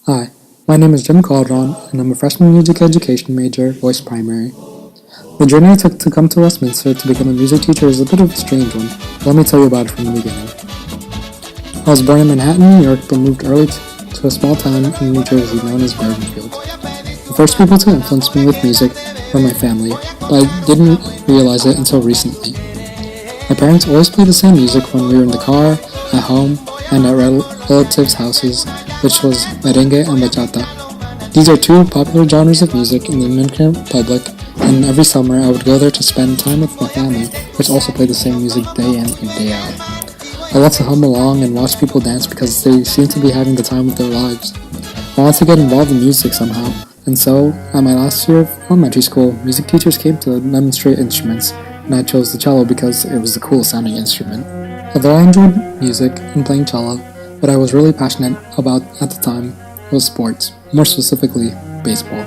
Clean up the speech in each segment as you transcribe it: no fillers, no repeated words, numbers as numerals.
Hi, my name is Jim Calderon, and I'm a freshman music education major, voice primary. The journey I took to come to Westminster to become a music teacher is a bit of a strange one. Let me tell you about it from the beginning. I was born in Manhattan, New York, but moved early to a small town in New Jersey known as Bergenfield. The first people to influence me with music were my family, but I didn't realize it until recently. My parents always played the same music when we were in the car, at home, and at relatives' houses, which was merengue and bachata. These are two popular genres of music in the Dominican Republic, and every summer I would go there to spend time with my family, which also played the same music day in and day out. I loved to hum along and watch people dance because they seemed to be having the time of their lives. I wanted to get involved in music somehow, and so, at my last year of elementary school, music teachers came to demonstrate instruments, and I chose the cello because it was the coolest sounding instrument. Although I enjoyed music and playing cello, what I was really passionate about at the time was sports, more specifically, baseball.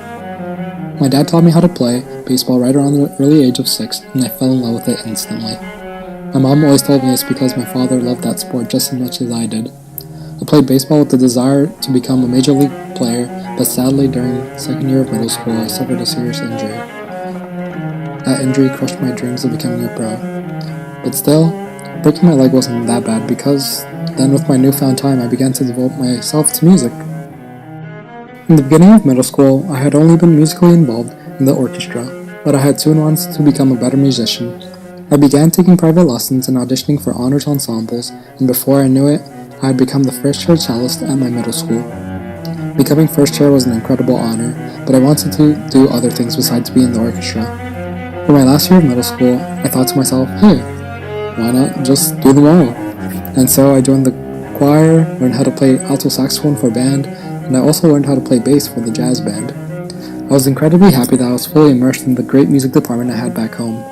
My dad taught me how to play baseball right around the early age of 6, and I fell in love with it instantly. My mom always told me it's because my father loved that sport just as much as I did. I played baseball with the desire to become a major league player, but sadly during second year of middle school I suffered a serious injury. That injury crushed my dreams of becoming a pro. But still, breaking my leg wasn't that bad because then with my newfound time I began to devote myself to music. In the beginning of middle school, I had only been musically involved in the orchestra, but I had soon wanted to become a better musician. I began taking private lessons and auditioning for honors ensembles, and before I knew it, I had become the first chair cellist at my middle school. Becoming first chair was an incredible honor, but I wanted to do other things besides be in the orchestra. For my last year of middle school, I thought to myself, hey, why not just do them all? And so I joined the choir, learned how to play alto saxophone for band, and I also learned how to play bass for the jazz band. I was incredibly happy that I was fully immersed in the great music department I had back home.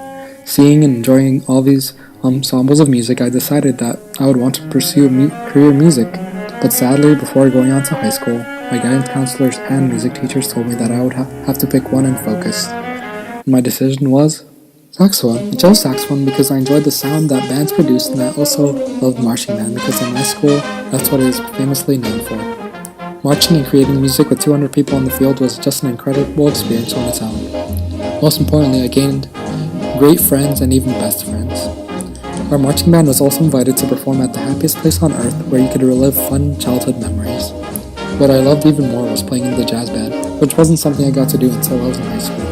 Seeing and enjoying all these ensembles of music, I decided that I would want to pursue a career in music. But sadly, before going on to high school, my guidance counselors and music teachers told me that I would have to pick one and focus. And my decision was saxophone. I chose saxophone because I enjoyed the sound that bands produced, and I also loved marching band because in my school, that's what it is famously known for. Marching and creating music with 200 people in the field was just an incredible experience on its own. Most importantly, I gained great friends and even best friends. Our marching band was also invited to perform at the happiest place on earth where you could relive fun childhood memories. What I loved even more was playing in the jazz band, which wasn't something I got to do until I was in high school.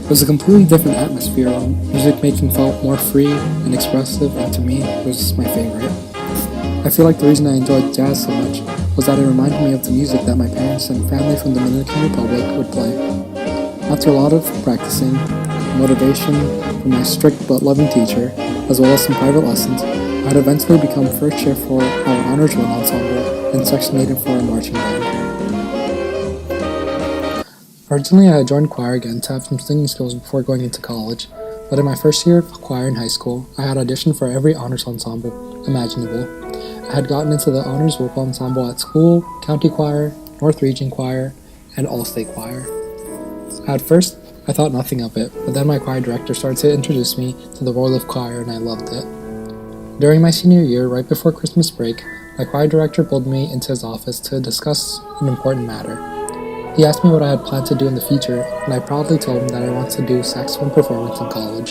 It was a completely different atmosphere, music making felt more free and expressive, and to me, it was my favorite. I feel like the reason I enjoyed jazz so much was that it reminded me of the music that my parents and family from the Dominican Republic would play. After a lot of practicing, motivation from my strict but loving teacher, as well as some private lessons, I had eventually become first chair for our honors roll ensemble and section leader for our marching band. Originally, I had joined choir again to have some singing skills before going into college, but in my first year of choir in high school, I had auditioned for every honors ensemble imaginable. I had gotten into the honors vocal ensemble at school, county choir, North Region choir, and all-state choir. At first, I thought nothing of it, but then my choir director started to introduce me to the world of choir and I loved it. During my senior year, right before Christmas break, my choir director pulled me into his office to discuss an important matter. He asked me what I had planned to do in the future, and I proudly told him that I wanted to do saxophone performance in college.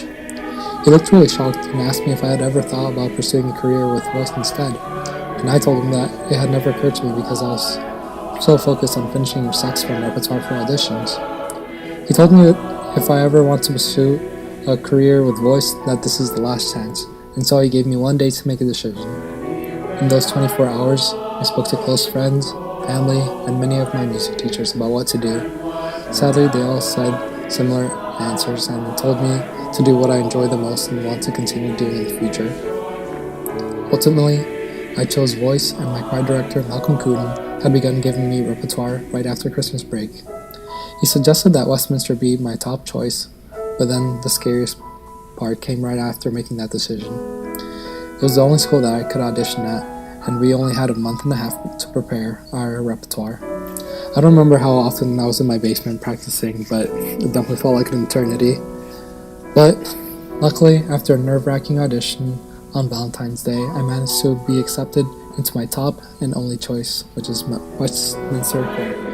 He looked really shocked and asked me if I had ever thought about pursuing a career with voice instead, and I told him that it had never occurred to me because I was so focused on finishing saxophone repertoire for auditions. He told me that if I ever want to pursue a career with voice, that this is the last chance, and so he gave me one day to make a decision. In those 24 hours, I spoke to close friends, family, and many of my music teachers about what to do. Sadly, they all said similar answers and told me to do what I enjoy the most and want to continue doing in the future. Ultimately, I chose voice, and my choir director, Malcolm Cooten, had begun giving me repertoire right after Christmas break. He suggested that Westminster be my top choice, but then the scariest part came right after making that decision. It was the only school that I could audition at, and we only had a month and a half to prepare our repertoire. I don't remember how often I was in my basement practicing, but it definitely felt like an eternity. But luckily, after a nerve-wracking audition on Valentine's Day, I managed to be accepted into my top and only choice, which is Westminster Choir.